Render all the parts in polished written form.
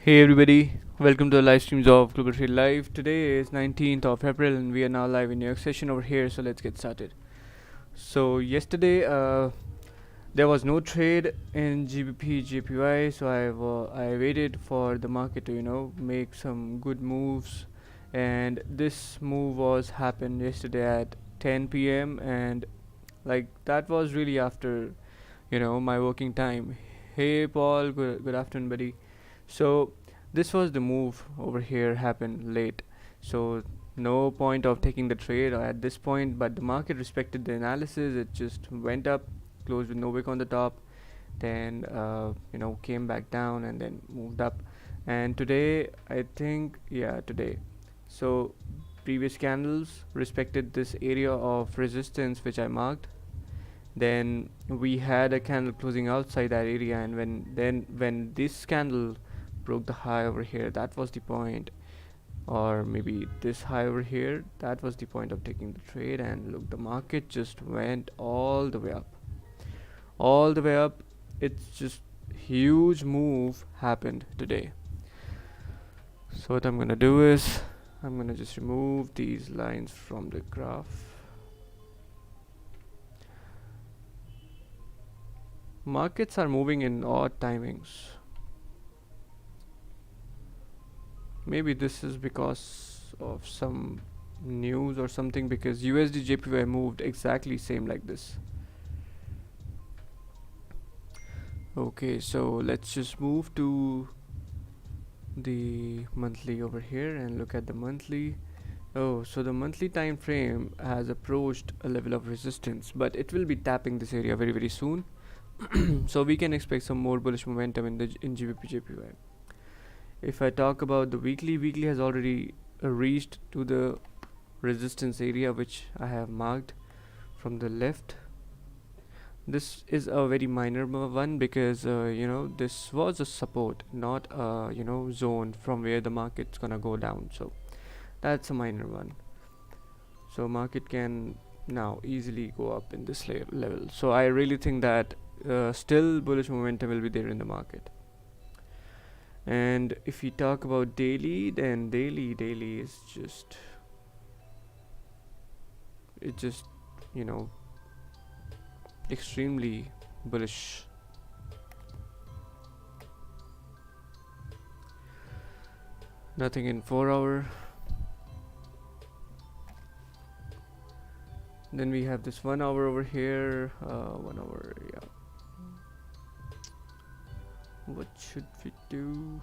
Hey everybody, welcome to the live streams of Global Trade Live. Today is 19th of April and we are now live in New York session over here, so let's get started. So yesterday there was no trade in GBP JPY, so I waited for the market to make some good moves, and this move was happened yesterday at 10 p.m. and like that was really after my working time. Hey Paul, good afternoon buddy. So this was the move over here happened late, so no point of taking the trade at this point, but the market respected the analysis. It just went up, closed with no wick on the top, then came back down and then moved up. And today I think, yeah, today, so previous candles respected this area of resistance which I marked. Then we had a candle closing outside that area, and when this candle broke the high over here, that was the point, or maybe this high over here, that was the point of taking the trade. And look, the market just went all the way up, all the way up. It's just huge move happened today. So what I'm gonna do is I'm gonna just remove these lines from the graph. Markets are moving in odd timings. Maybe this is because of some news or something, because USD JPY moved exactly same like this. Okay, so let's just move to the monthly over here and look at the monthly. Oh, so the monthly time frame has approached a level of resistance, but it will be tapping this area very soon. So we can expect some more bullish momentum in GBP JPY. If I talk about the weekly has already reached to the resistance area which I have marked from the left. This is a very minor one, because this was a support, not a zone from where the market's gonna go down. So that's a minor one. So market can now easily go up in this level. So I really think that still bullish momentum will be there in the market. And if we talk about daily, then daily is just, it just extremely bullish. Nothing in 4 hour. Then we have this 1 hour over here. 1 hour, yeah. What should we do?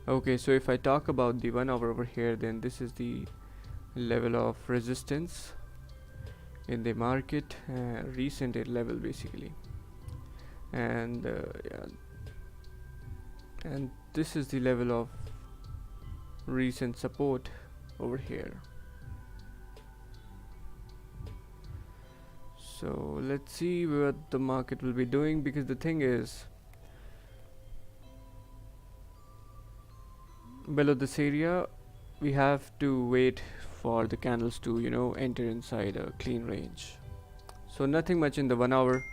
Okay, so if I talk about the 1 hour over here, then this is the level of resistance in the market, recent level basically. And yeah, and this is the level of recent support over here. So let's see what the market will be doing, because the thing is, below this area we have to wait for the candles to enter inside a clean range. So nothing much in the 1 hour.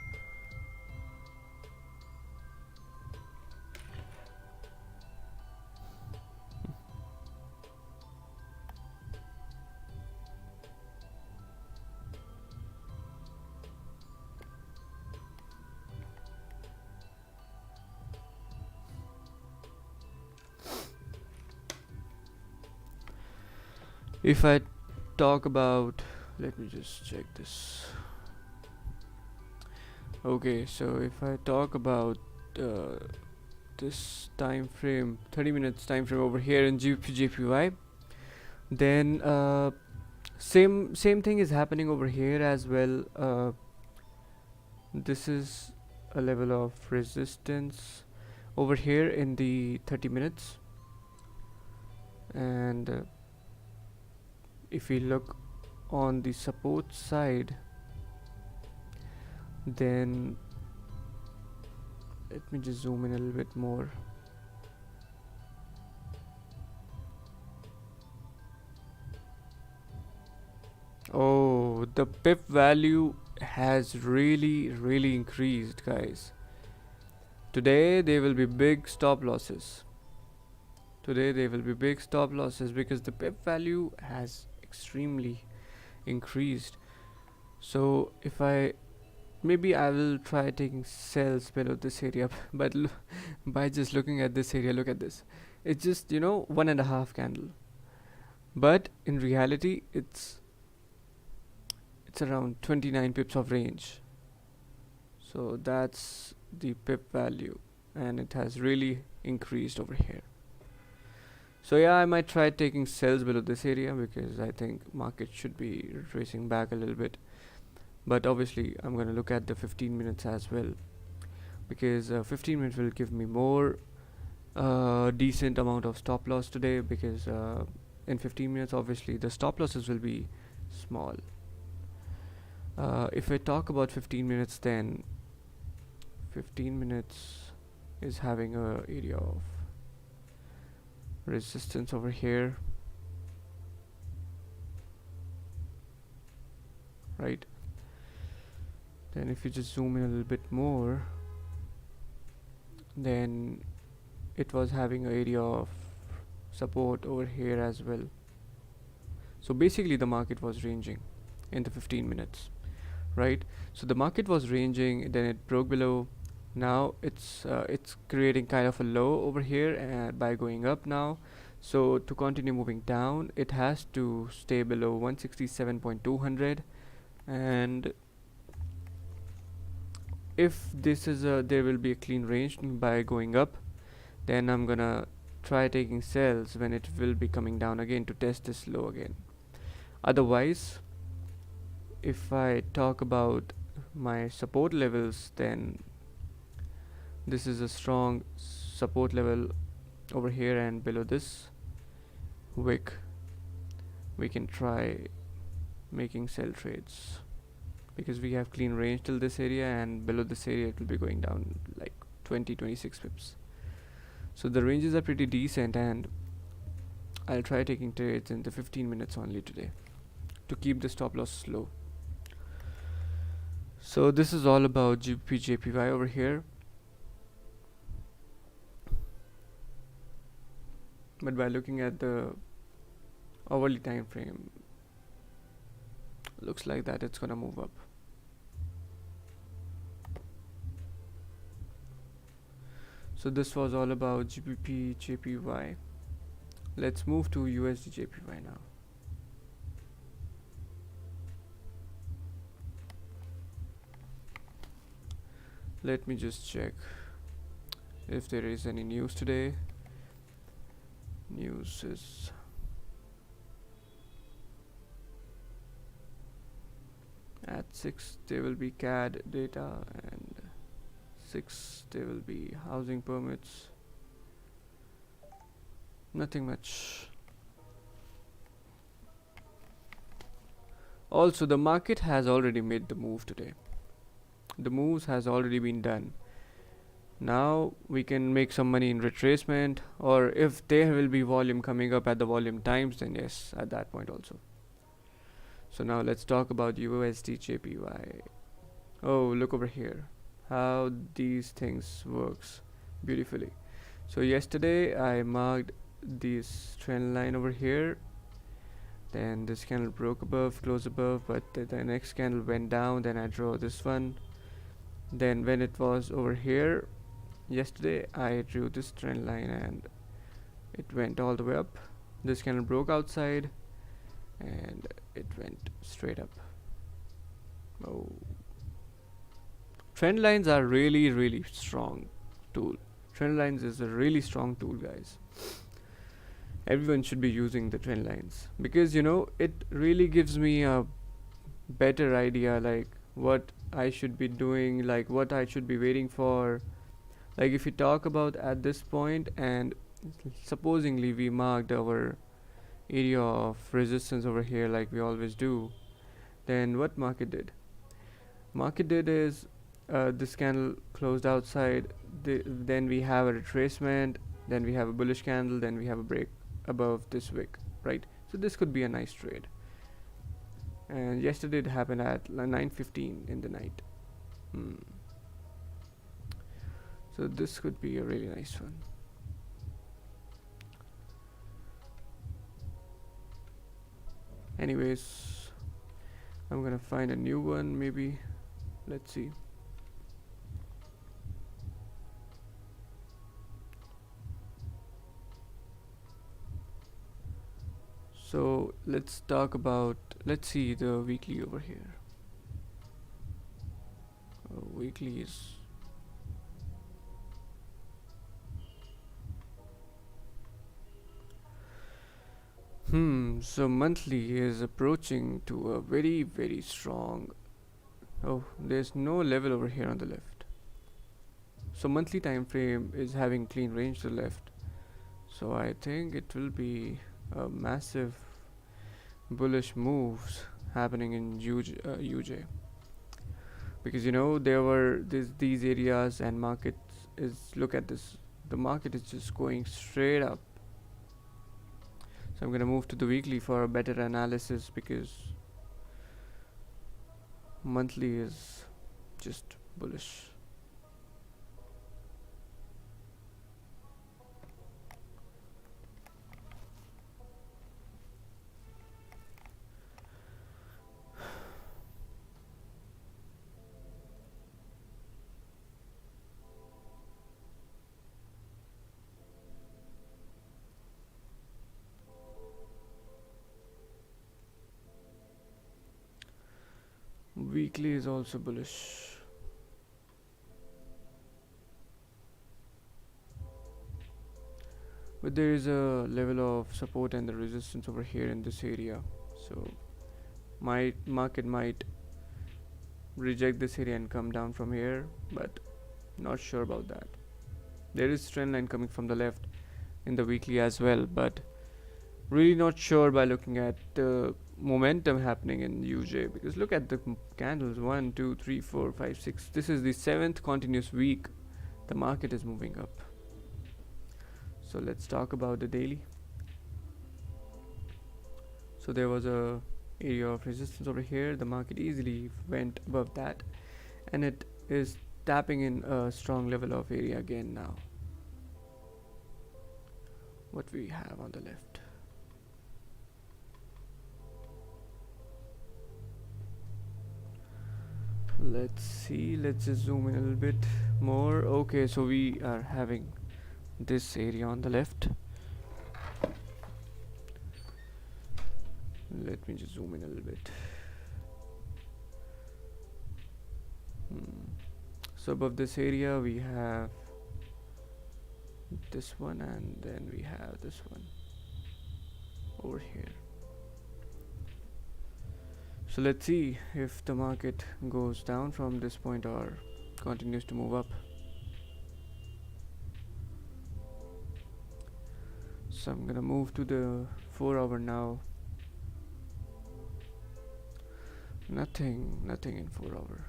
If I talk about, let me just check this. Okay, so if I talk about this time frame, 30 minutes time frame over here in JPY, then same thing is happening over here as well. This is a level of resistance over here in the 30 minutes, and if we look on the support side, then let me just zoom in a little bit more. Oh, the pip value has really increased, guys. Today there will be big stop losses. Today there will be big stop losses because the pip value has extremely increased. So if I maybe I will try taking cells below this area, but by just looking at this area, look at this. It's just, you know, 1.5 candle, but in reality it's around 29 pips of range. So that's the pip value, and it has really increased over here. So yeah, I might try taking cells below this area because I think market should be retracing back a little bit. But obviously I'm going to look at the 15 minutes as well, because 15 minutes will give me more decent amount of stop loss today, because in 15 minutes obviously the stop losses will be small. If I talk about 15 minutes, then 15 minutes is having a area of resistance over here, right? Then if you just zoom in a little bit more, then it was having an area of support over here as well. So basically the market was ranging in the 15 minutes, right? So the market was ranging, then it broke below. Now it's creating kind of a low over here by going up now. So to continue moving down, it has to stay below 167.200, and if this is a there will be a clean range by going up, then I'm gonna try taking cells when it will be coming down again to test this low again. Otherwise, if I talk about my support levels, then this is a strong support level over here, and below this wick we can try making sell trades, because we have clean range till this area, and below this area it will be going down like 26 pips. So the ranges are pretty decent, and I'll try taking trades in the 15 minutes only today to keep the stop loss low. So this is all about GBP JPY over here, but by looking at the hourly time frame, looks like that it's gonna move up. So this was all about GBP JPY. Let's move to USD JPY now. Let me just check if there is any news today. News is at 6 there will be CAD data, and 6 there will be housing permits. Nothing much. Also, the market has already made the move today. The moves has already been done. Now we can make some money in retracement, or if there will be volume coming up at the volume times, then yes, at that point also. So now let's talk about USD JPY. Oh, look over here how these things works beautifully. So yesterday I marked this trend line over here, then this candle broke above, close above, but the next candle went down, then I draw this one. Then when it was over here yesterday, I drew this trend line and it went all the way up. This candle broke outside and it went straight up. Oh, trend lines are really strong tool. Trend lines is a really strong tool, guys. Everyone should be using the trend lines, because you know it really gives me a better idea, like what I should be doing, like what I should be waiting for. Like if you talk about at this point, and supposingly we marked our area of resistance over here like we always do, then what market did? Market did is this candle closed outside, then we have a retracement, then we have a bullish candle, then we have a break above this wick, right? So this could be a nice trade. And yesterday it happened at 9:15 in the night. So this could be a really nice one. Anyways, I'm gonna find a new one maybe. Let's see. So let's talk about, let's see the weekly over here. Weekly is, so monthly is approaching to a very strong. Oh, there's no level over here on the left. So monthly time frame is having clean range to the left. So I think it will be a massive bullish moves happening in UJ, because there were these areas and markets is, look at this, the market is just going straight up. So I'm gonna move to the weekly for a better analysis, because monthly is just bullish. Weekly is also bullish. But there is a level of support and the resistance over here in this area. So my market might reject this area and come down from here, but not sure about that. There is trend line coming from the left in the weekly as well, but really not sure by looking at the momentum happening in UJ, because look at the candles, 1 2 3 4 5 6. This is the 7th continuous week the market is moving up. So let's talk about the daily. So there was a area of resistance over here, the market easily went above that, and it is tapping in a strong level of area again now. What we have on the left, let's see, let's just zoom in a little bit more. Okay, so we are having this area on the left. Let me just zoom in a little bit. So above this area we have this one, and then we have this one over here. So let's see if the market goes down from this point or continues to move up. So I'm gonna move to the 4-hour now. Nothing in 4-hour.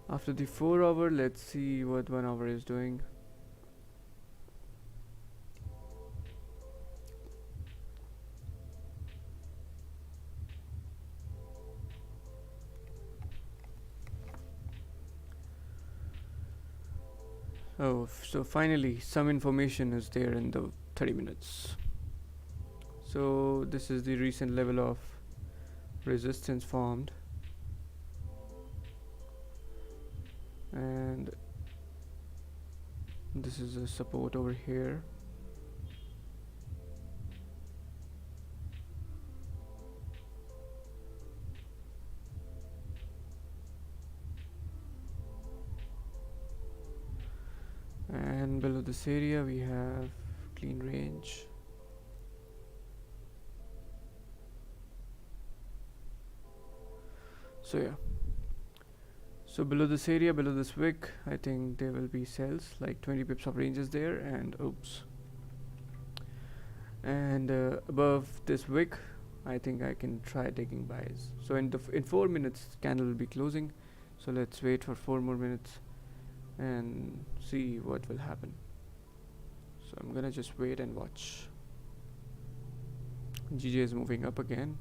After the 4-hour, let's see what 1 hour is doing. Oh, so finally some information is there in the 30 minutes. So this is the recent level of resistance formed, and this is a support over here. And below this area we have clean range. So yeah, so below this area, below this wick, I think there will be sells, like 20 pips of ranges there, and oops, and above this wick I think I can try taking buys. So in 4 minutes candle will be closing, so let's wait for 4 more minutes and see what will happen. So I'm gonna just wait and watch. GJ is moving up again.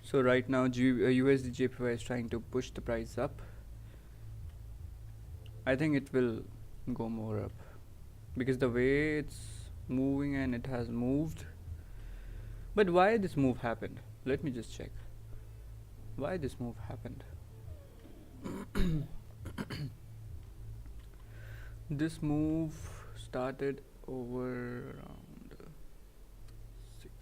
So right now USD JPY is trying to push the price up. I think it will go more up because the way it's moving and it has moved. But why this move happened? Let me just check. Why this move happened? This move started over around 6.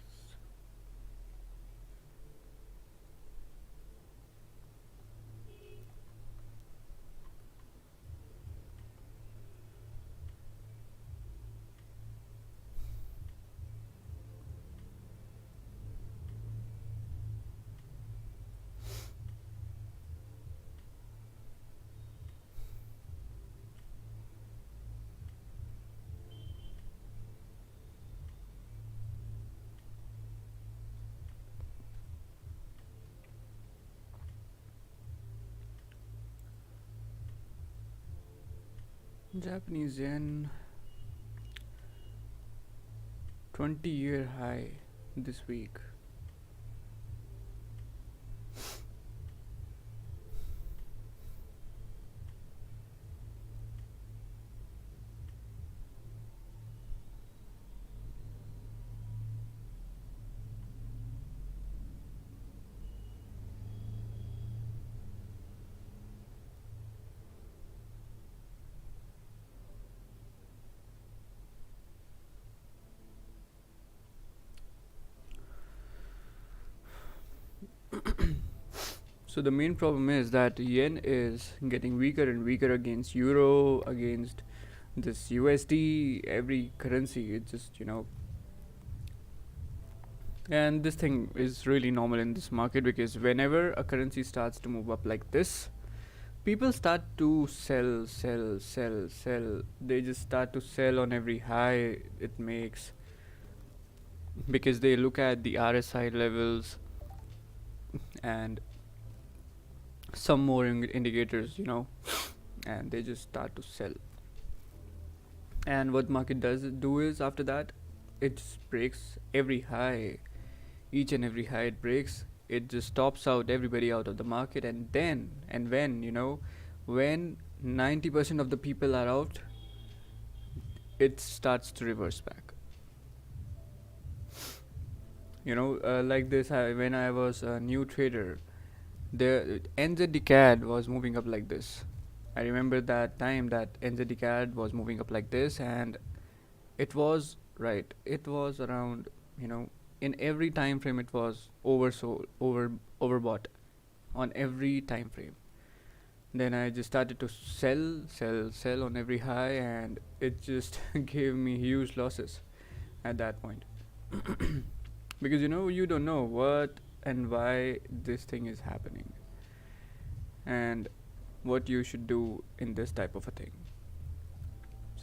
Japanese yen 20-year high this week. So the main problem is that yen is getting weaker and weaker against euro, against this USD, every currency. It's just, and this thing is really normal in this market because whenever a currency starts to move up like this, people start to sell, sell, sell, sell. They just start to sell on every high it makes because they look at the RSI levels and some more indicators, and they just start to sell. And what market does do is after that, it just breaks every high. Each and every high it breaks, it just stops out everybody out of the market, and then and when 90% of the people are out, it starts to reverse back. Like this, when I was a new trader, the NZD CAD was moving up like this. I remember that time that NZD CAD was moving up like this, and it was right. It was around, in every time frame it was oversold, overbought on every time frame. Then I just started to sell, sell, sell on every high, and it just gave me huge losses at that point. Because you don't know what and why this thing is happening and what you should do in this type of a thing.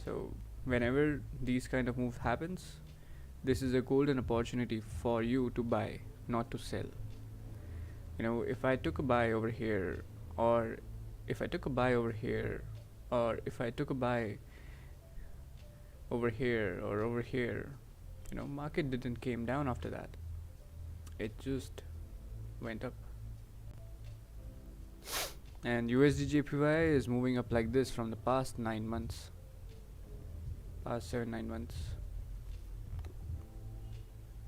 So whenever these kind of moves happens, this is a golden opportunity for you to buy, not to sell. If I took a buy over here, or if I took a buy over here, or if I took a buy over here or over here, market didn't came down after that. It just went up. And USD JPY is moving up like this from the past 9 months, past 7-9 months,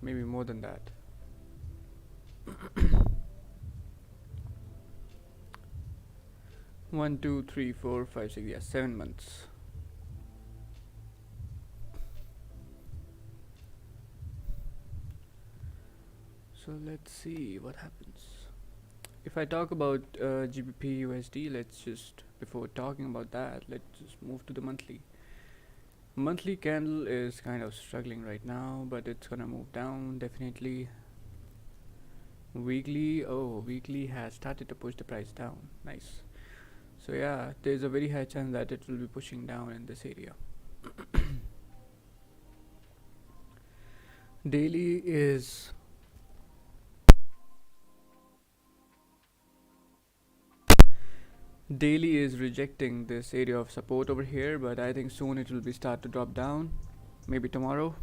maybe more than that. 1, 2, 3, 4, 5, 6, yeah, 7 months. So let's see what happens. If I talk about GBP USD, before talking about that, let's just move to the monthly. Monthly candle is kind of struggling right now, but it's gonna move down definitely. Weekly has started to push the price down. Nice. So yeah, there's a very high chance that it will be pushing down in this area. Daily is rejecting this area of support over here, but I think soon it will be start to drop down, maybe tomorrow.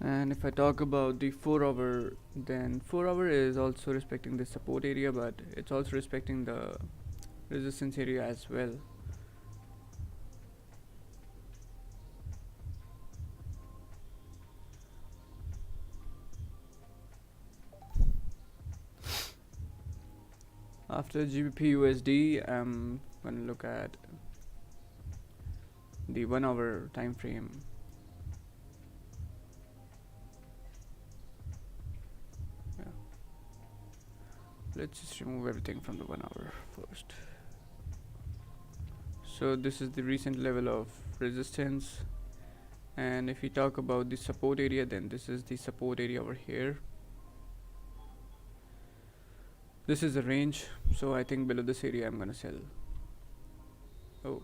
And if I talk about the 4 hour, then 4 hour is also respecting the support area, but it's also respecting the resistance area as well. After GBP USD, I'm gonna look at the 1 hour time frame. Yeah. Let's just remove everything from the 1 hour first. So this is the recent level of resistance, and if we talk about the support area, then this is the support area over here. This is the range, so I think below this area I'm gonna sell. Oh,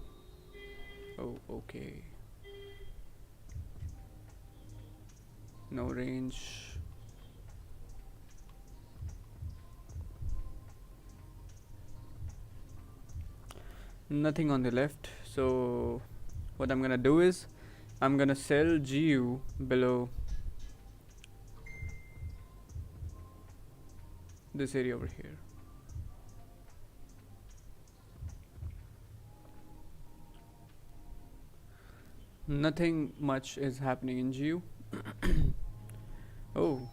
okay. No range. Nothing on the left, so what I'm gonna do is I'm gonna sell GU below this area over here. Nothing much is happening in GU. Oh,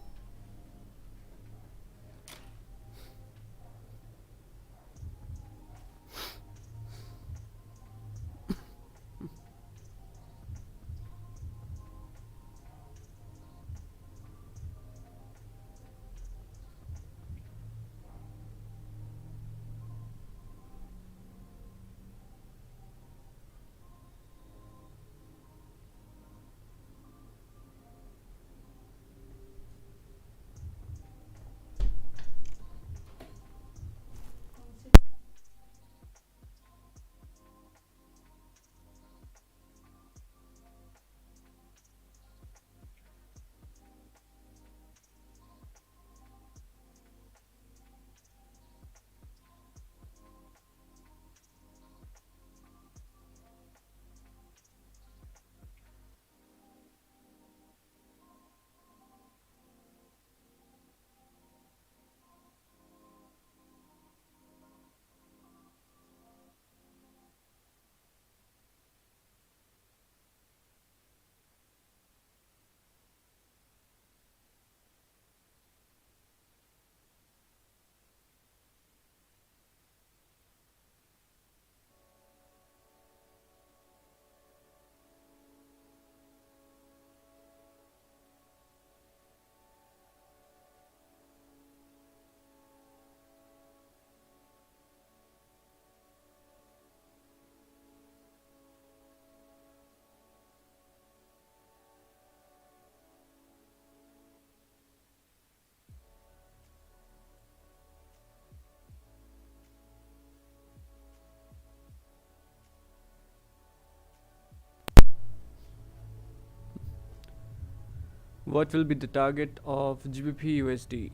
what will be the target of GBP USD?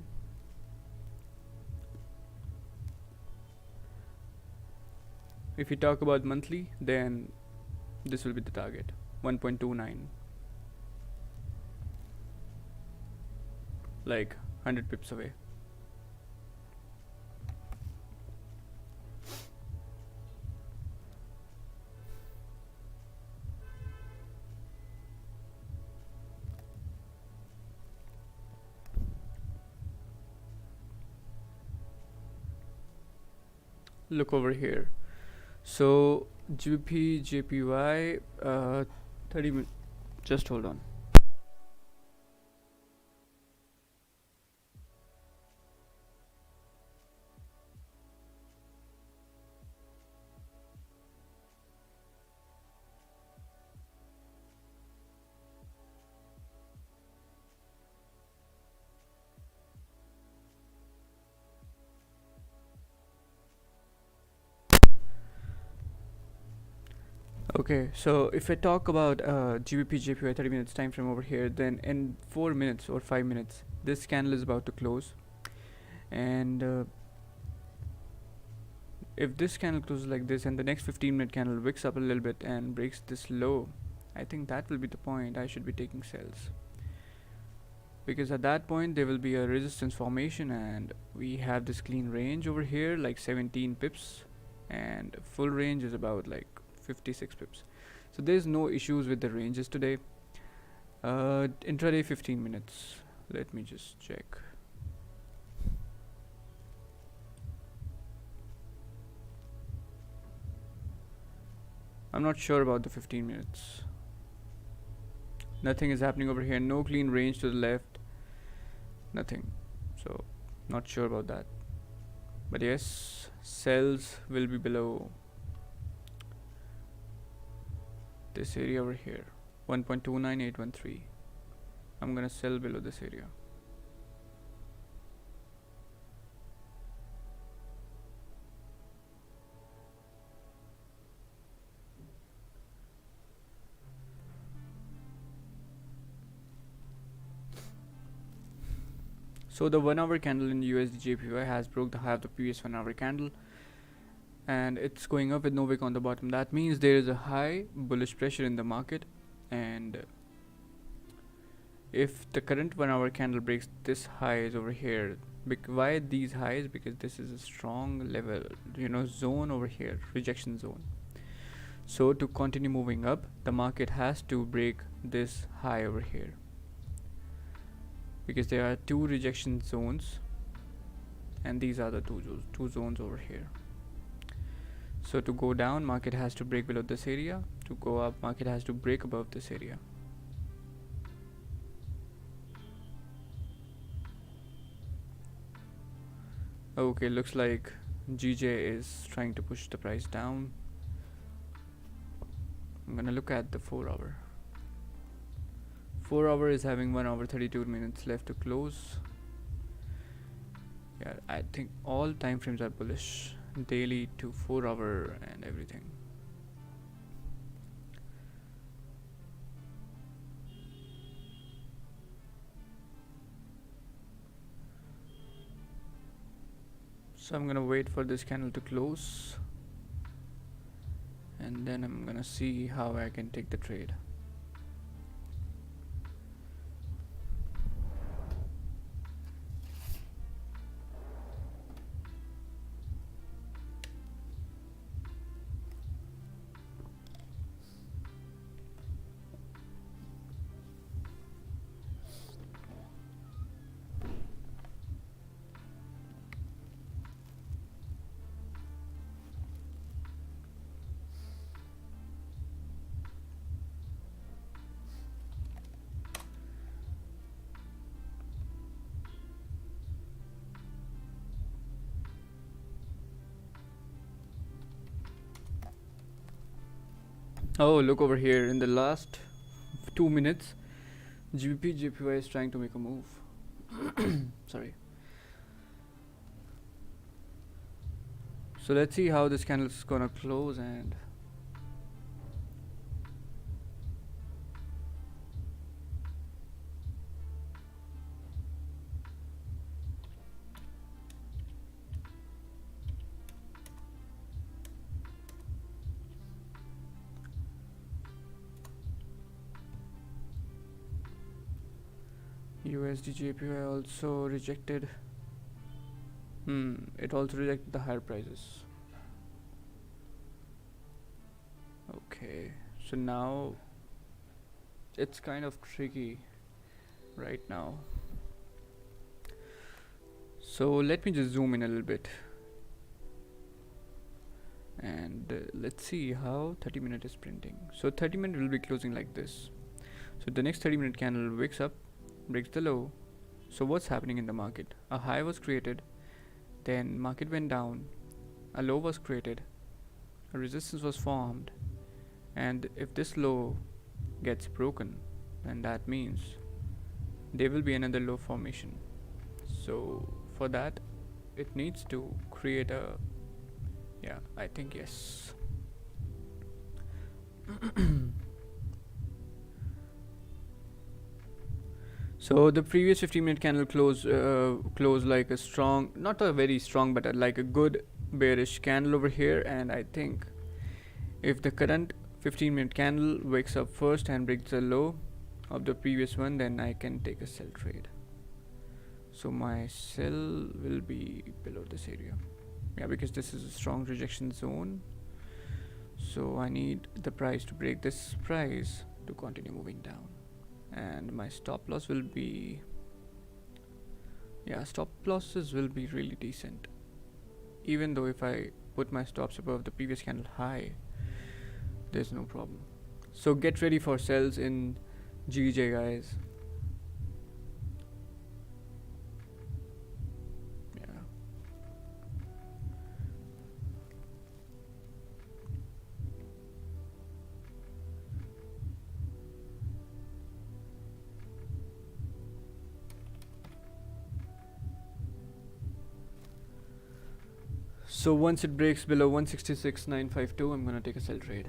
If we talk about monthly, then this will be the target, 1.29, like 100 pips away. Look over here. So GBP JPY 30 minutes. Just hold on. Okay, so if I talk about GBP JPY 30 minutes time frame over here, then in 4 minutes or 5 minutes, this candle is about to close. And if this candle closes like this and the next 15-minute candle wicks up a little bit and breaks this low, I think that will be the point I should be taking sales. because at that point there will be a resistance formation, and we have this clean range over here like 17 pips, and full range is about like 56 pips. So there's no issues with the ranges today. Intraday 15 minutes, let me just check. I'm not sure about the 15 minutes. Nothing is happening over here, no clean range to the left, nothing. So not sure about that, but yes, sells will be below this area over here, 1.29813. I'm gonna sell below this area. So the 1 hour candle in USD JPY has broke the high of the previous 1 hour candle, and it's going up with no wick on the bottom. That means there is a high bullish pressure in the market, and if the current 1 hour candle breaks this highs over here, why these highs? Because this is a strong level, zone over here, rejection zone. So to continue moving up, the market has to break this high over here, because there are two rejection zones, and these are the two zones over here. So to go down, market has to break below this area. To go up, market has to break above this area. Okay, looks like GJ is trying to push the price down. I'm gonna look at the 4 hour. 4 hour is having 1 hour 32 minutes left to close. Yeah, I think all time frames are bullish, daily to 4 hour and everything. So I'm gonna wait for this candle to close, and then I'm gonna see how I can take the trade. Oh, look over here, in the last 2 minutes GBP JPY is trying to make a move. Sorry. So let's see how this candle is gonna close. And USD JPY also rejected. It also rejected the higher prices. Okay, so now it's kind of tricky right now. So let me just zoom in a little bit, and let's see how 30-minute is printing. So 30-minute will be closing like this. So the next 30-minute candle wakes up, breaks the low. So what's happening in the market? A high was created, then market went down, a low was created, a resistance was formed, and if this low gets broken, then that means there will be another low formation. So for that, it needs to create a, yeah, I think yes. So the previous 15-minute candle closed like a strong, not a very strong, but like a good bearish candle over here. And I think if the current 15-minute candle wakes up first and breaks the low of the previous one, then I can take a sell trade. So my sell will be below this area. Yeah, because this is a strong rejection zone. So I need the price to break this price to continue moving down. And my stop loss will be, yeah, stop losses will be really decent. Even though if I put my stops above the previous candle high, there's no problem. So get ready for sells in GJ, guys. Yeah. So once it breaks below 166.952, I'm gonna take a sell trade.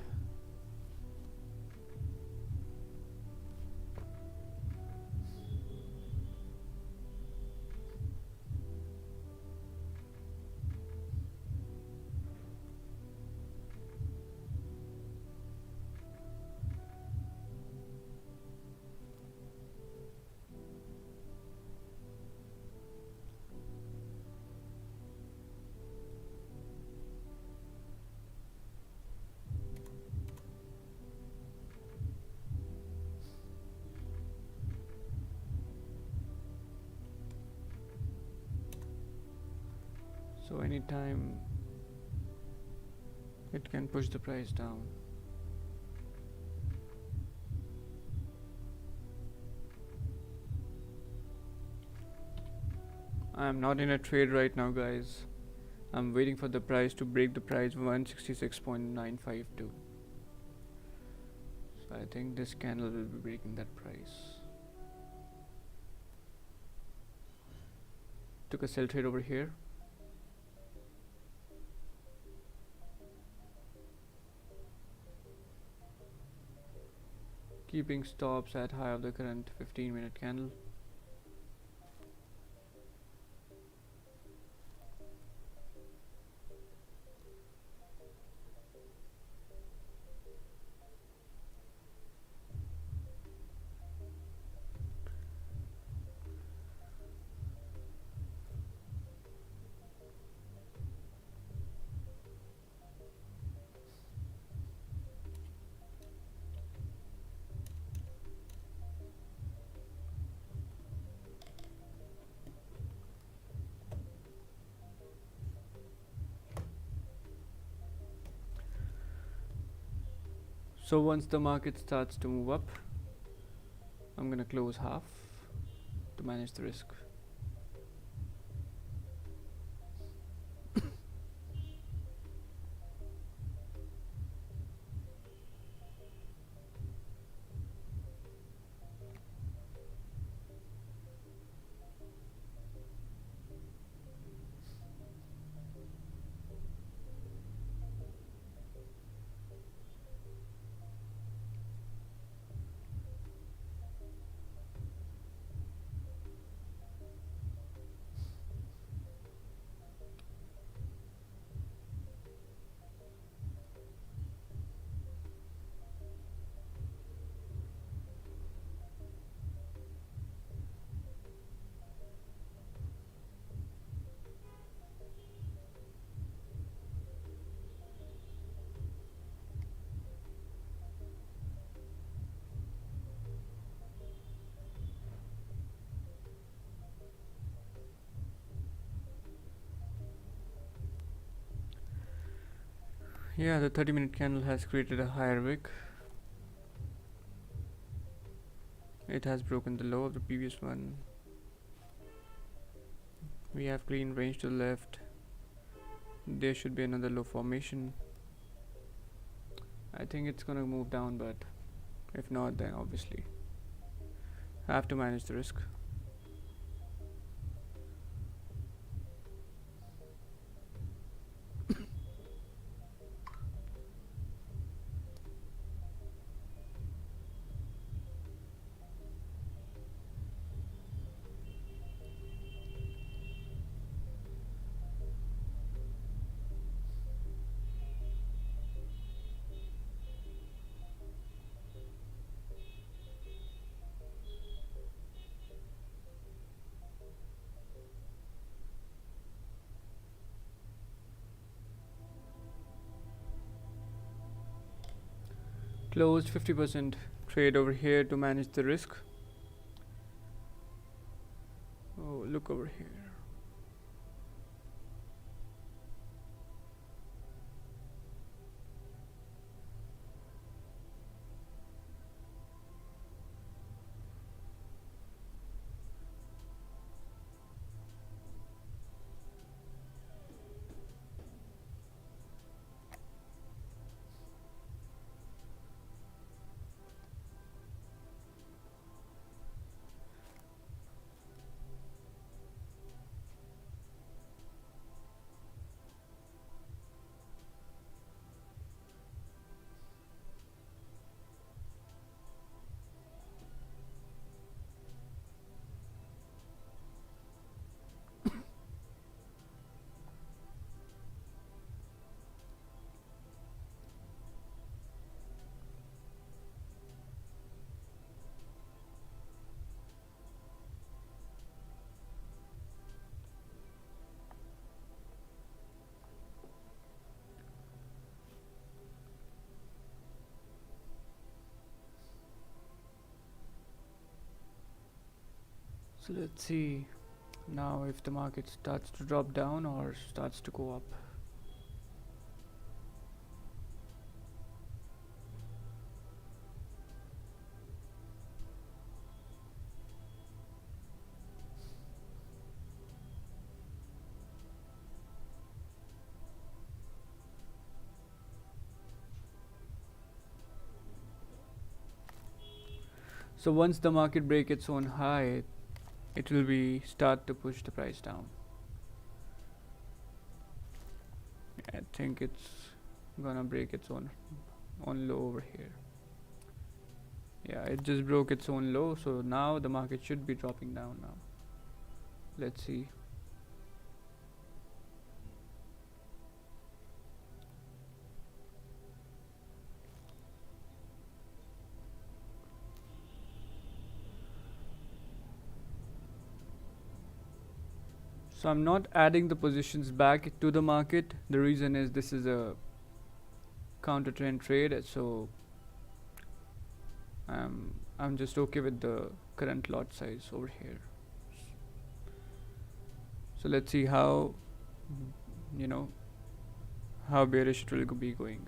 So anytime it can push the price down. I'm not in a trade right now, guys. I'm waiting for the price to break the price 166.952. So I think this candle will be breaking that price. Took a sell trade over here. Keeping stops at high of the current 15-minute candle. So once the market starts to move up, I'm gonna close half to manage the risk. Yeah, the 30-minute candle has created a higher wick. It has broken the low of the previous one. We have clean range to the left. There should be another low formation. I think it's gonna move down, but if not, then obviously I have to manage the risk. Closed 50% trade over here to manage the risk. Oh, look over here. So let's see now if the market starts to drop down or starts to go up. So once the market break its own high, it will be start to push the price down. I think it's gonna break its own low over here. Yeah, it just broke its own low, so now the market should be dropping down now. Let's see. So I'm not adding the positions back to the market. The reason is this is a counter trend trade, so I'm just okay with the current lot size over here. So let's see how how bearish it will be going.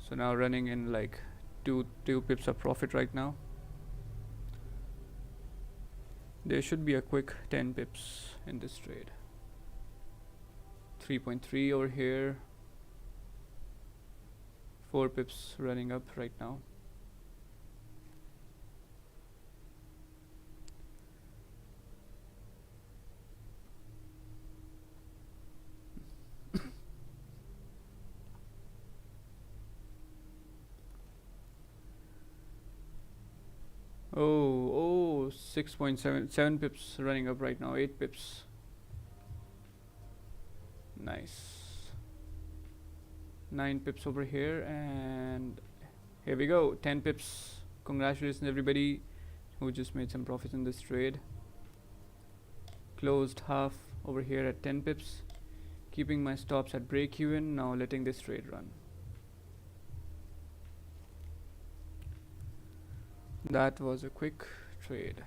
So now running in like two pips of profit right now. There should be a quick 10 pips in this trade. 3.3 over here. 4 pips running up right now. Oh, 6.7 pips running up right now. 8 pips. Nice. 9 pips over here, and here we go. 10 pips. Congratulations everybody who just made some profits in this trade. Closed half over here at 10 pips. Keeping my stops at break even. Now letting this trade run. That was a quick trade.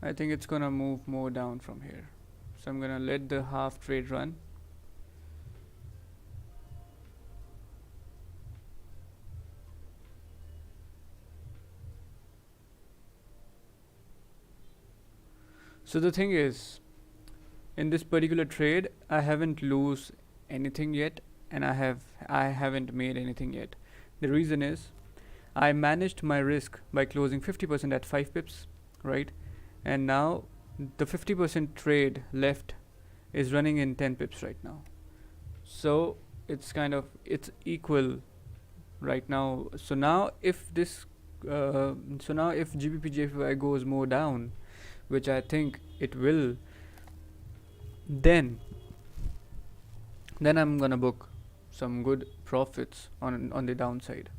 I think it's gonna move more down from here, so I'm gonna let the half trade run. So the thing is, in this particular trade, I haven't lose anything yet, and I haven't made anything yet. The reason is, I managed my risk by closing 50% at 5 pips, right? And now the 50% trade left is running in 10 pips right now. So it's kind of equal right now. So now if this if GBP goes more down, which I think it will, then I'm gonna book some good profits on the downside.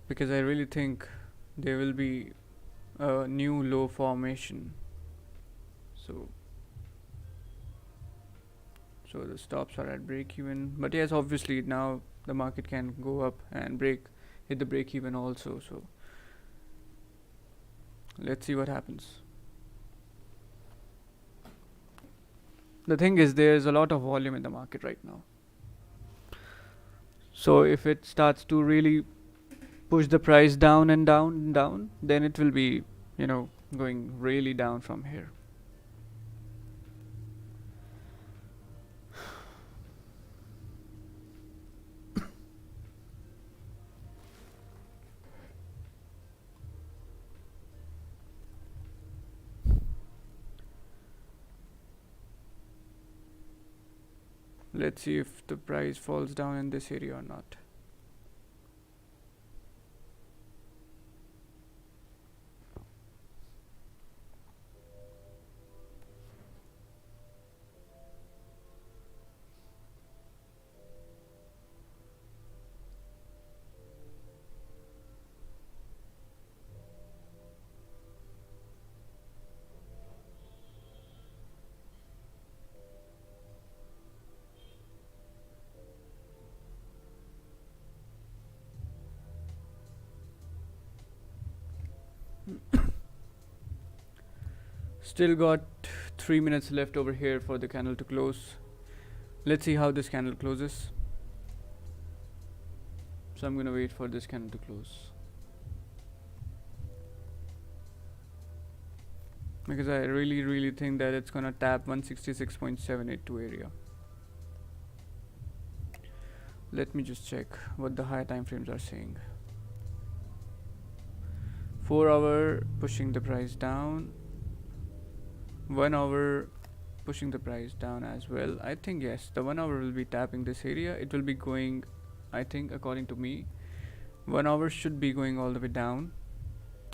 Because I really think there will be a new low formation. So the stops are at break even, but yes, obviously now the market can go up and hit the break even also. So let's see what happens. The thing is, there's a lot of volume in the market right now. So if it starts to really push the price down and down and down, then it will be, going really down from here. Let's see if the price falls down in this area or not. Still got 3 minutes left over here for the candle to close. Let's see how this candle closes. So I'm gonna wait for this candle to close, because I really think that it's gonna tap 166.782 area. Let me just check what the higher time frames are saying. 4 hour pushing the price down, 1 hour pushing the price down as well. I think yes, the 1 hour will be tapping this area. It will be going, I think, according to me, 1 hour should be going all the way down,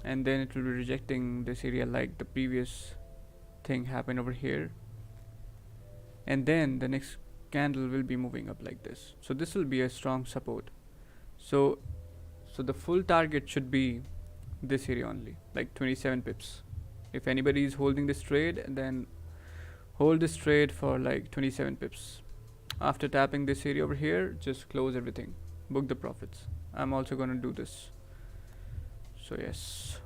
and then it will be rejecting this area like the previous thing happened over here, and then the next candle will be moving up like this. So this will be a strong support. So the full target should be this area only, like 27 pips. If anybody is holding this trade, then hold this trade for like 27 pips. After tapping this area over here, just close everything, book the profits. I'm also gonna do this. So yes,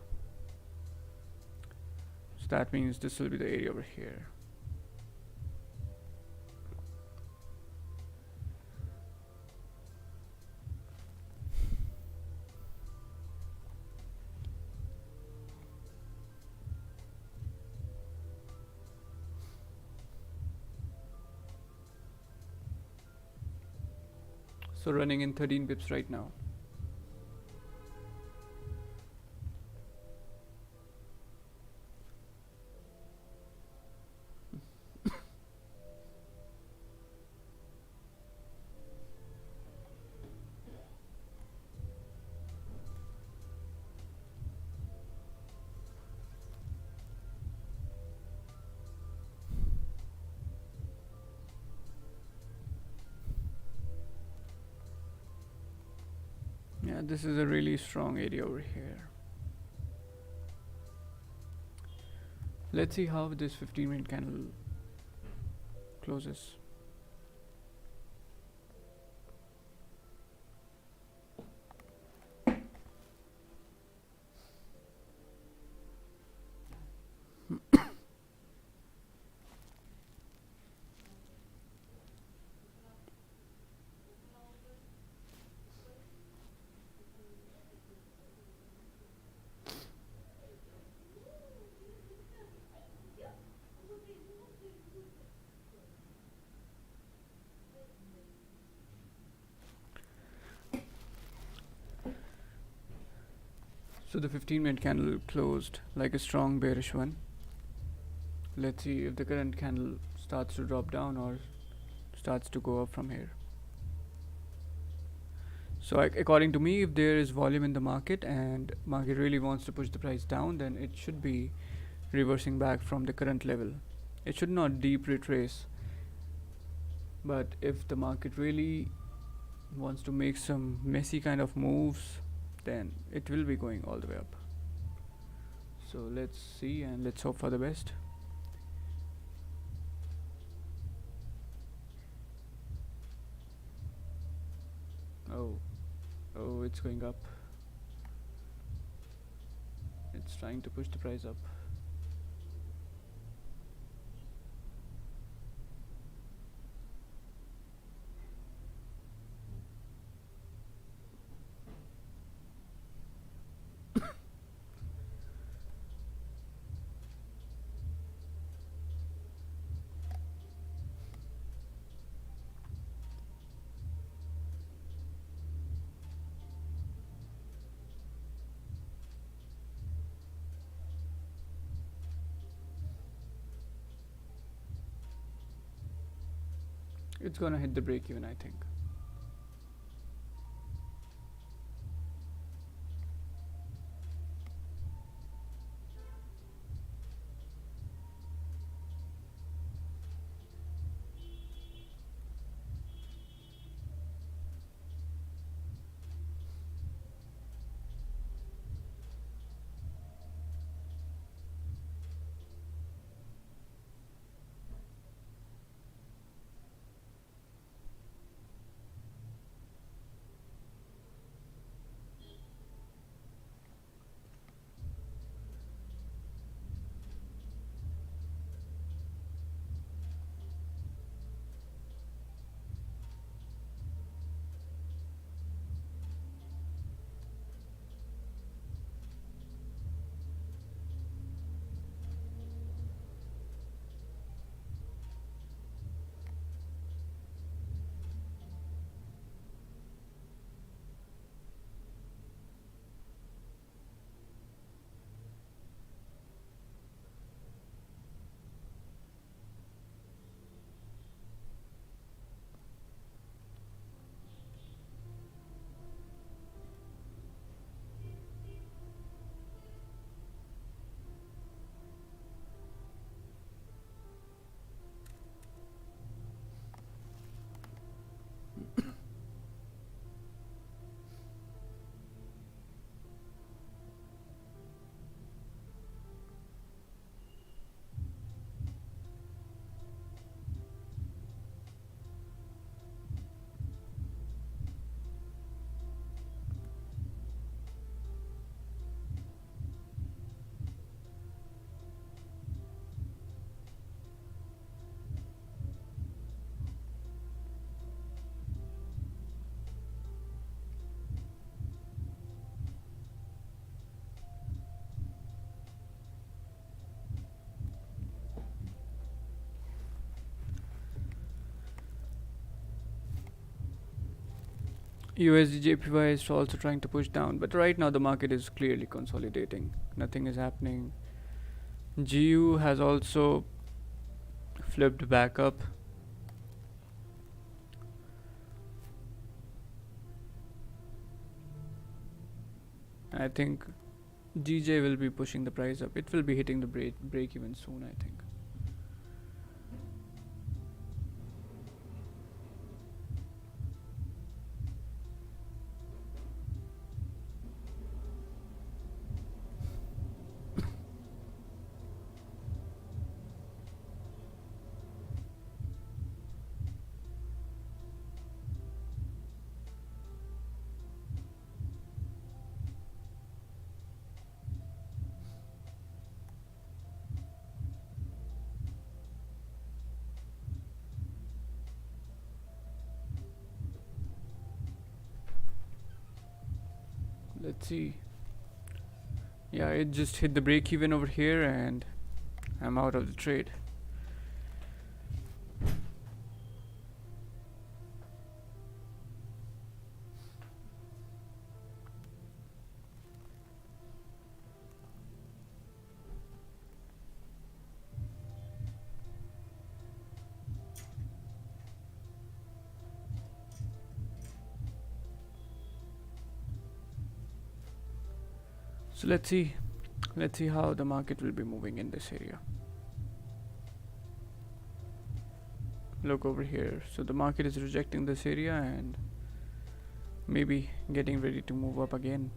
so that means this will be the area over here. So running in 13 pips right now. Yeah, this is a really strong area over here. Let's see how this 15-minute candle closes. So the 15-minute candle closed like a strong bearish one. Let's see if the current candle starts to drop down or starts to go up from here. So according to me, if there is volume in the market and market really wants to push the price down, then it should be reversing back from the current level. It should not deep retrace. But if the market really wants to make some messy kind of moves, then it will be going all the way up. So let's see and let's hope for the best. Oh, oh, it's going up. It's trying to push the price up. It's gonna hit the break even, I think. USD JPY is also trying to push down, but right now the market is clearly consolidating. Nothing is happening. GU has also flipped back up. I think GJ will be pushing the price up. It will be hitting the break even soon, I think. Let's see. Yeah, it just hit the break even over here and I'm out of the trade. So let's see how the market will be moving in this area. Look over here. So the market is rejecting this area and maybe getting ready to move up again.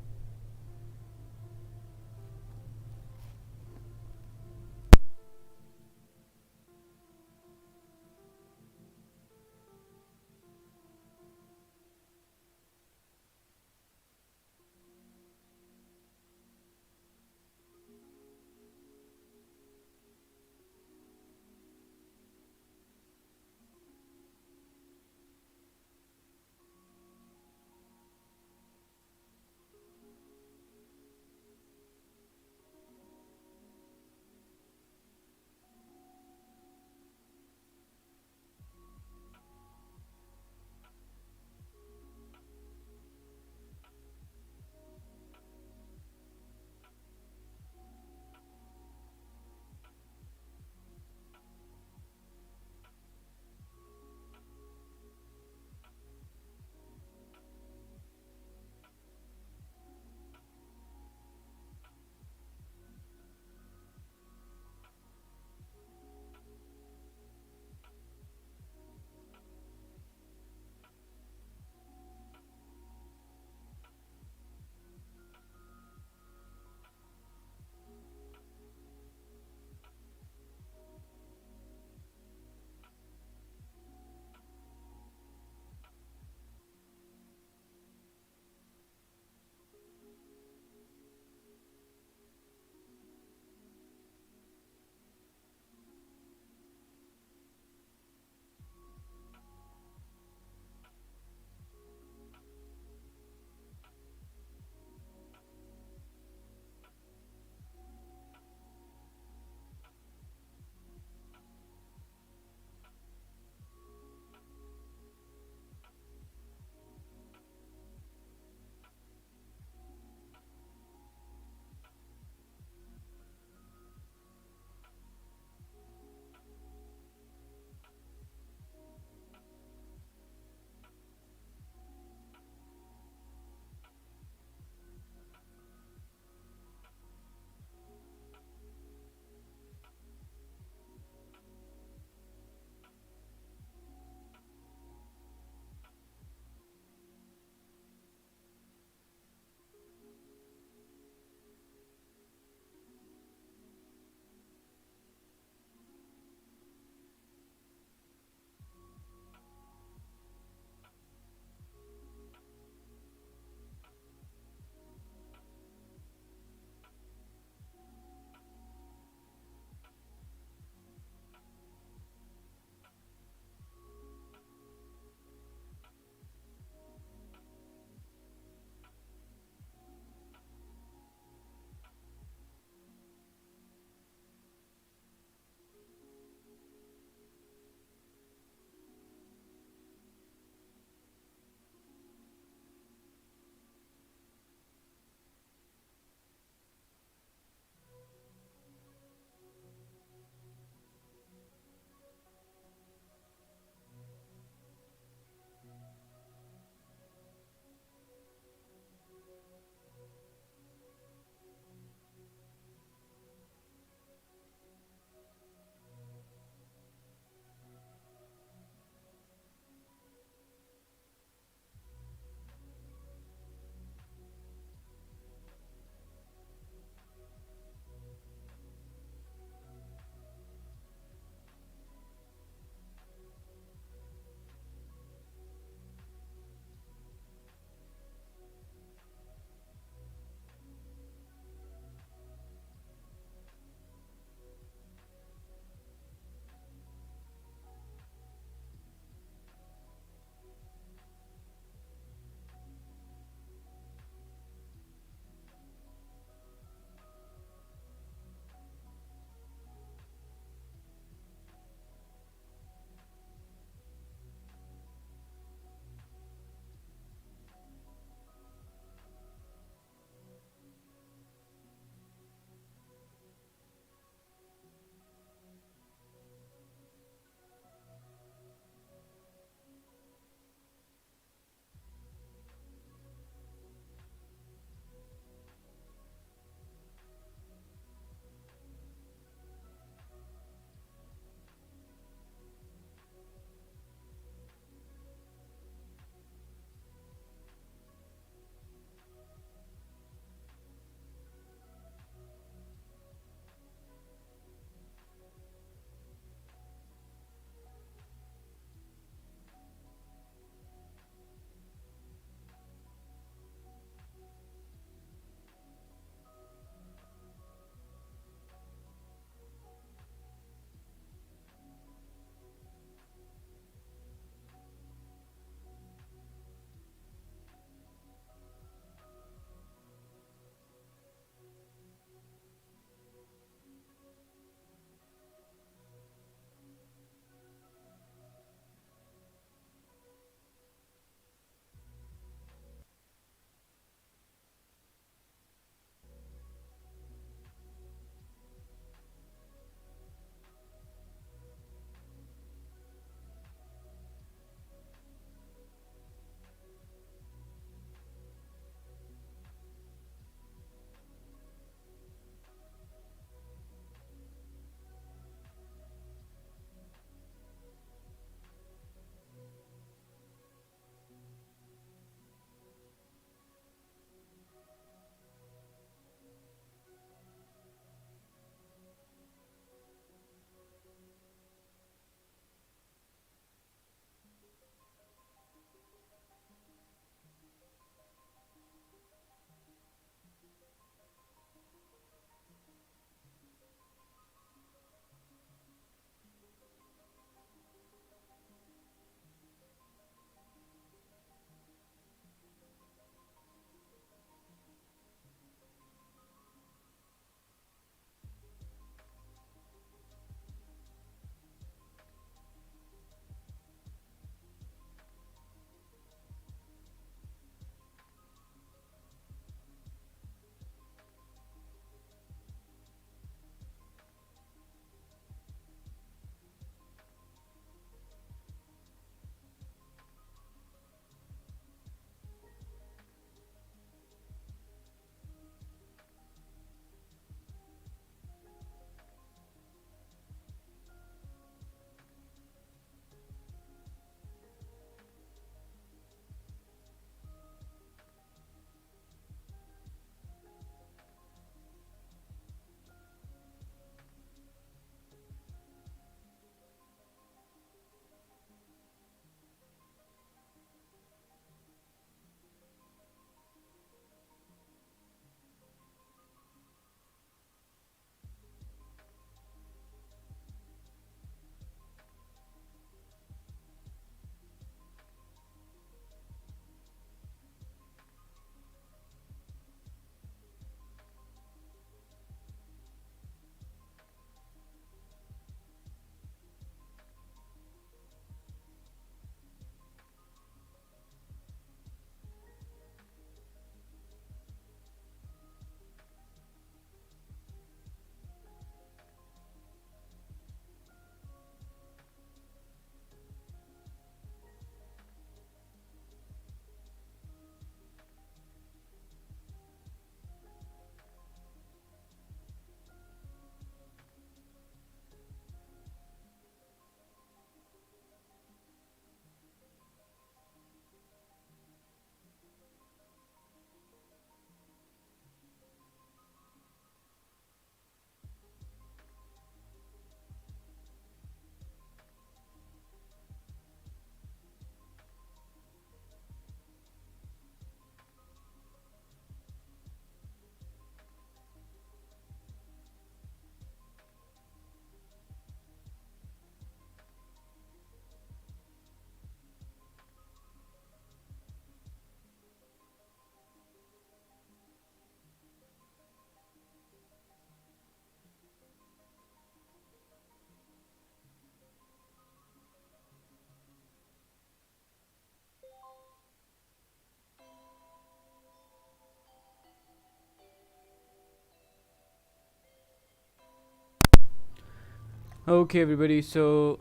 Okay, everybody. So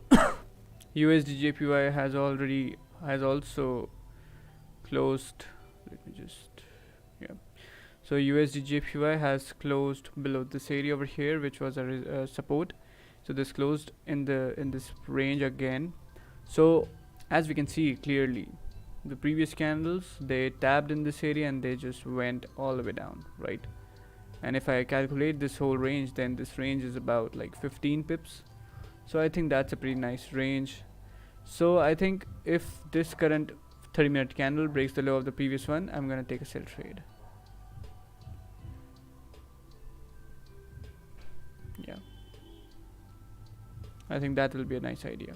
USD has also closed. Let me just yeah. So USD has closed below this area over here, which was a support. So this closed in this range again. So as we can see clearly, the previous candles they tapped in this area and they just went all the way down, right? And if I calculate this whole range, then this range is about like 15 pips. So I think that's a pretty nice range. So I think if this current 30-minute candle breaks the low of the previous one, I'm gonna take a sell trade. Yeah, I think that will be a nice idea.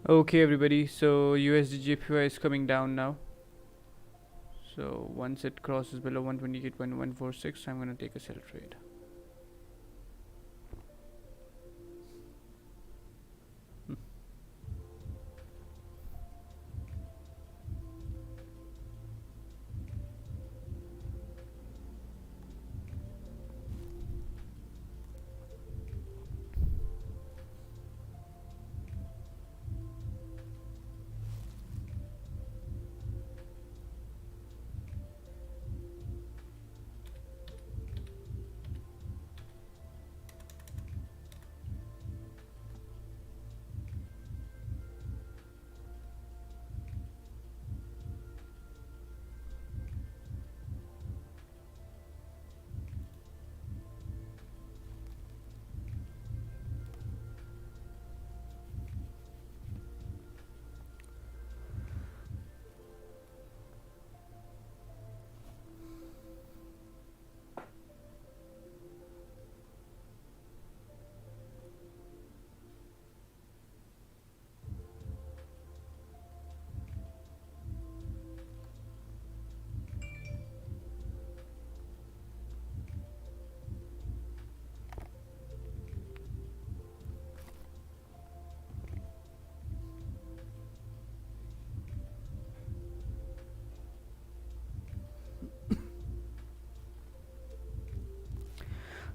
Okay, everybody. So USD JPY is coming down now. So once it crosses below 128.146, I'm gonna take a sell trade.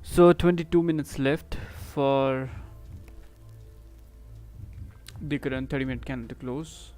So 22 minutes left for the current 30-minute candle to close.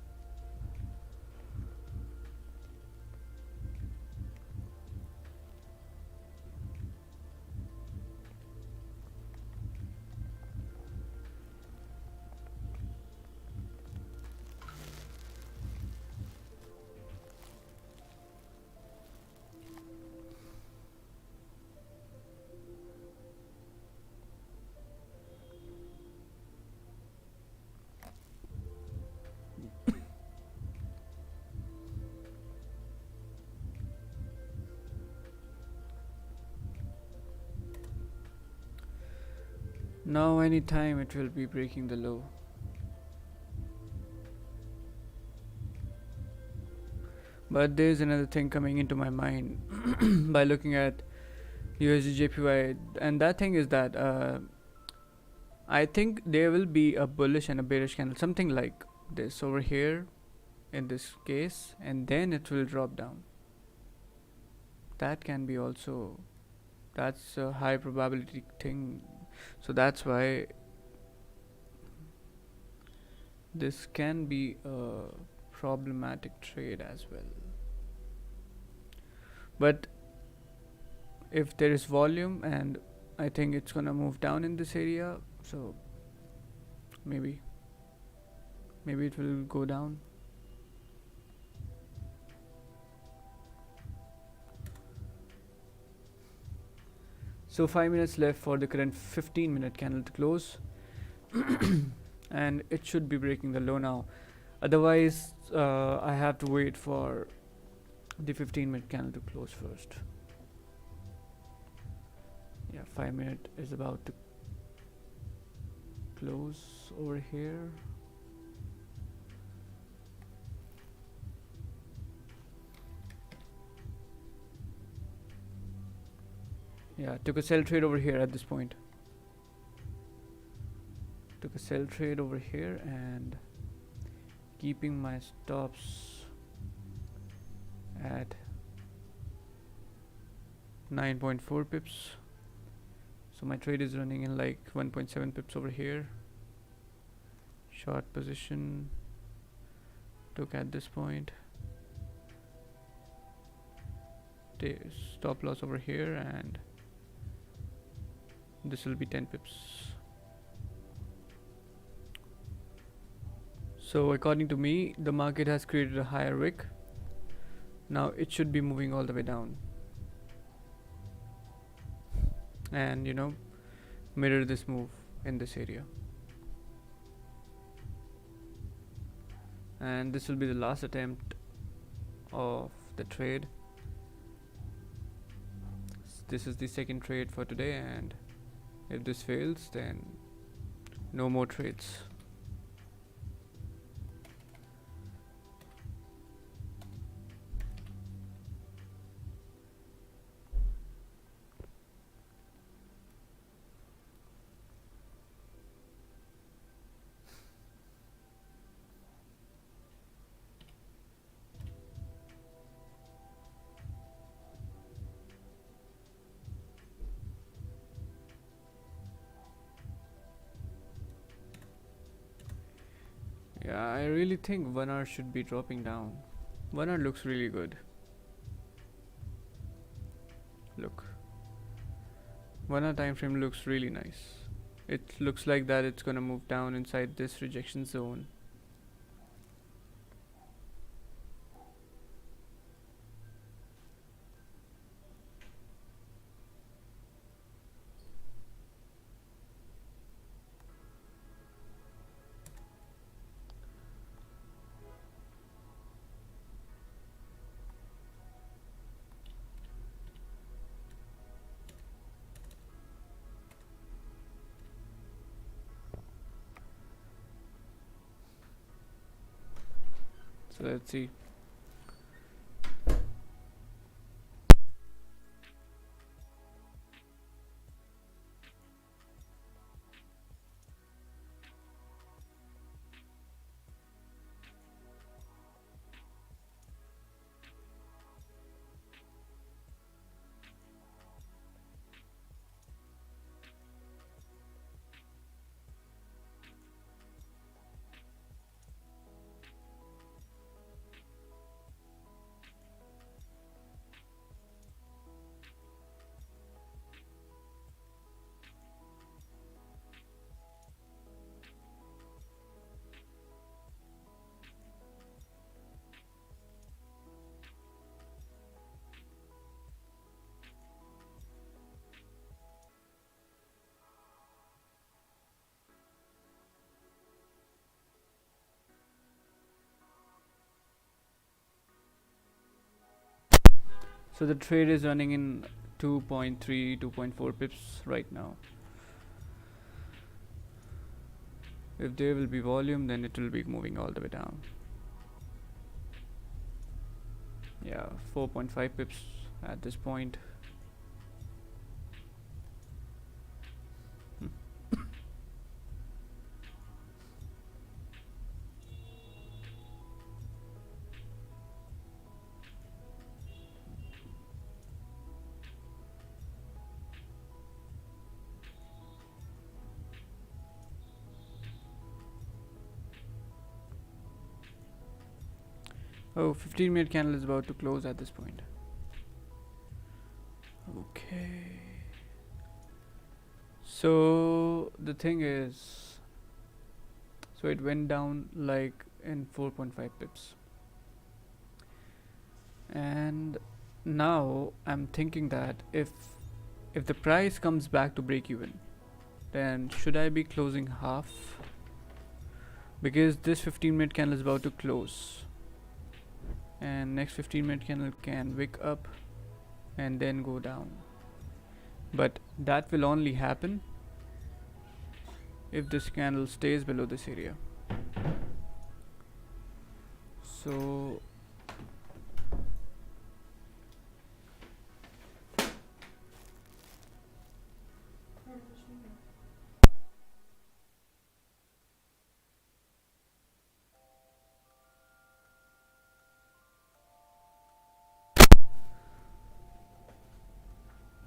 Now anytime it will be breaking the low. But there's another thing coming into my mind by looking at USD JPY, and that thing is that I think there will be a bullish and a bearish candle, something like this over here in this case, and then it will drop down. That can be also, that's a high probability thing, so that's why this can be a problematic trade as well. But if there is volume, and I think it's gonna move down in this area, so maybe it will go down. So 5 minutes left for the current 15-minute candle to close. And it should be breaking the low now, otherwise I have to wait for the 15-minute candle to close first. Yeah, 5 minute is about to close over here. Yeah, took a sell trade over here at this point. Took a sell trade over here and keeping my stops at 9.4 pips. So my trade is running in like 1.7 pips over here. Short position took at this point. Stop loss over here, and this will be 10 pips. So according to me, the market has created a higher wick. Now it should be moving all the way down and mirror this move in this area, and this will be the last attempt of the trade. This is the second trade for today, and if this fails, then no more trades. Yeah, I really think 1 hour should be dropping down. 1 hour looks really good. Look, 1 hour time frame looks really nice. It looks like that it's gonna move down inside this rejection zone. So let's see. So the trade is running in 2.3, 2.4 pips right now. If there will be volume, then it will be moving all the way down. Yeah, 4.5 pips at this point. Oh, 15-minute candle is about to close at this point. Okay. So the thing is, so it went down like in 4.5 pips. And now I'm thinking that if the price comes back to break even, then should I be closing half? Because this 15-minute candle is about to close, and next 15-minute candle can wick up and then go down, but that will only happen if this candle stays below this area. So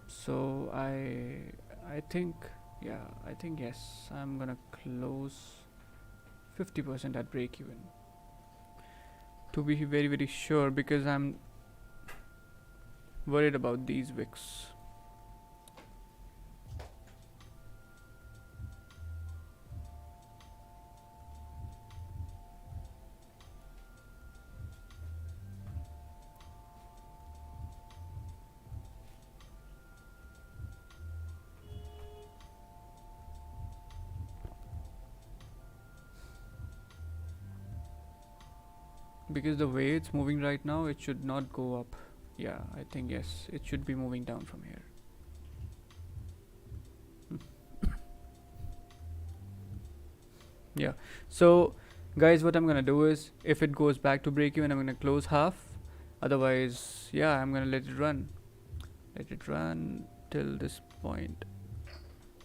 so I think, yeah, I think yes, I'm gonna close 50% at break even to be very sure, because I'm worried about these wicks. Because the way it's moving right now, it should not go up. Yeah, I think yes, it should be moving down from here. Yeah, so guys, what I'm gonna do is, if it goes back to break even, I'm gonna close half. Otherwise, yeah, I'm gonna let it run till this point.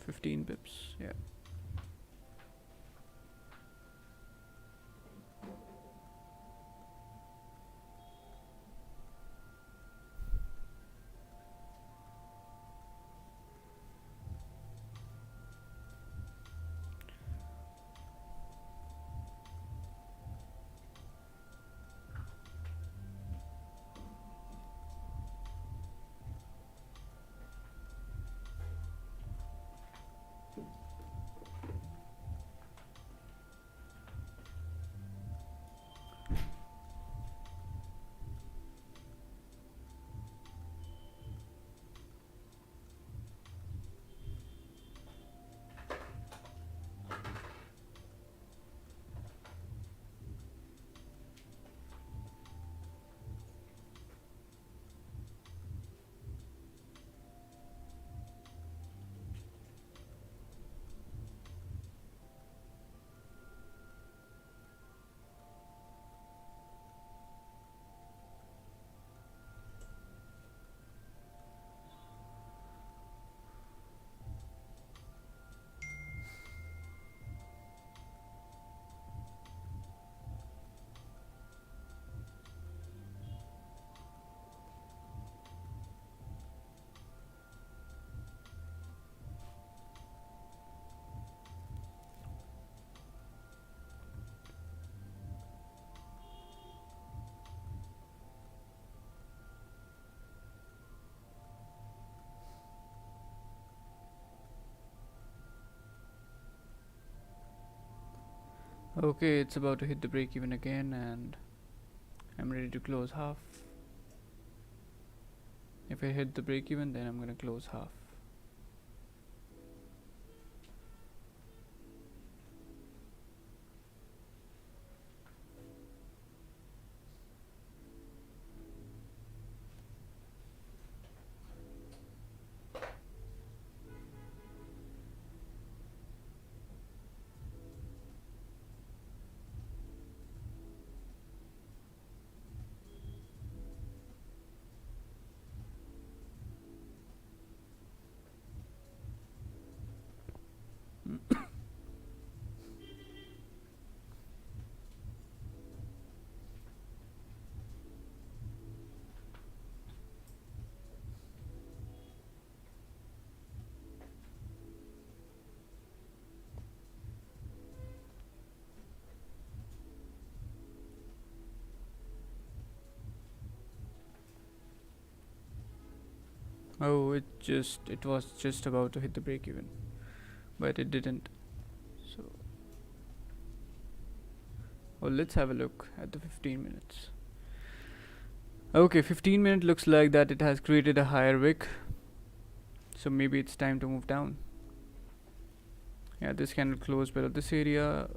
15 pips. Yeah. Okay, it's about to hit the break even again, and I'm ready to close half. If I hit the break even, then I'm gonna close half. Oh, it was just about to hit the break even, but it didn't. So, well, let's have a look at the 15 minutes. Okay, 15 minute looks like that it has created a higher wick, so maybe it's time to move down. Yeah, this candle closed below this area.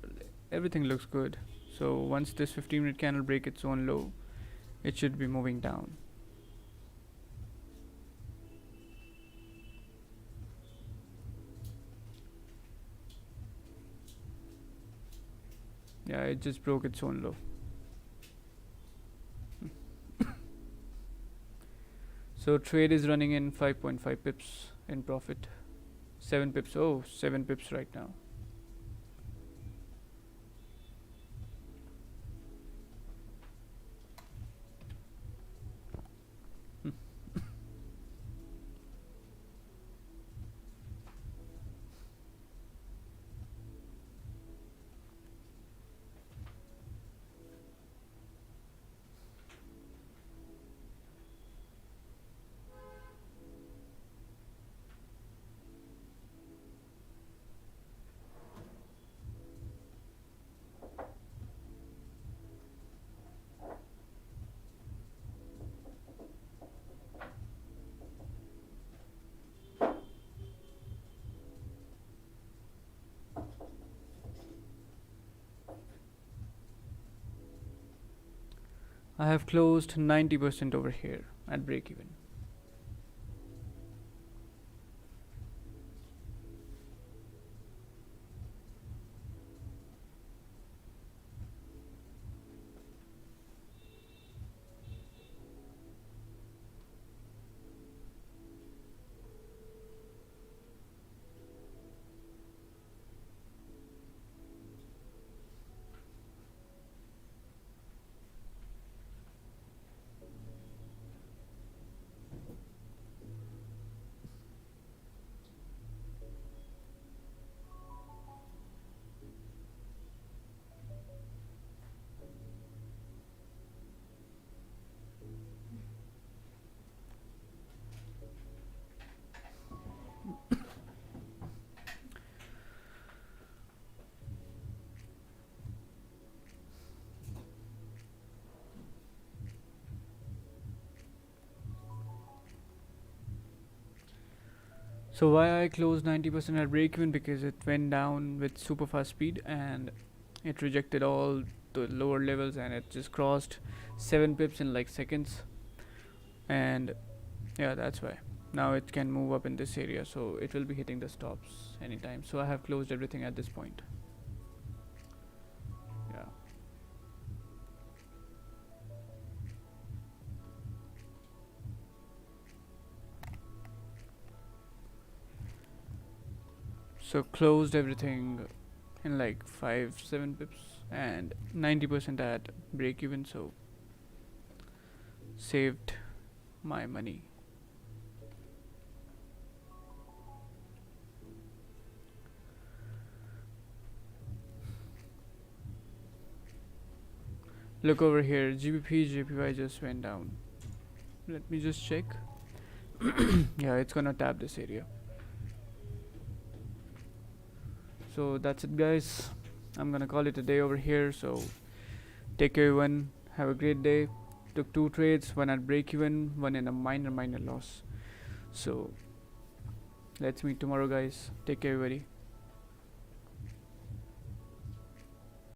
Everything looks good. So once this 15-minute candle break its own low, it should be moving down. Yeah, it just broke its own low. So trade is running in 5.5 pips in profit. 7 pips. Oh, 7 pips right now. I have closed 90% over here at break even. So why I closed 90% at break even? Because it went down with super fast speed and it rejected all the lower levels and it just crossed 7 pips in like seconds. And yeah, that's why. Now it can move up in this area, so it will be hitting the stops anytime. So I have closed everything at this point. Yeah. So closed everything in like 5-7 pips and 90% at break even, so saved my money. Look over here, GBP JPY just went down. Let me just check. Yeah, it's gonna tap this area. So that's it, guys. I'm gonna call it a day over here. So take care, everyone. Have a great day. Took two trades, one at break even, one in a minor loss. So let's meet tomorrow, guys. Take care, everybody.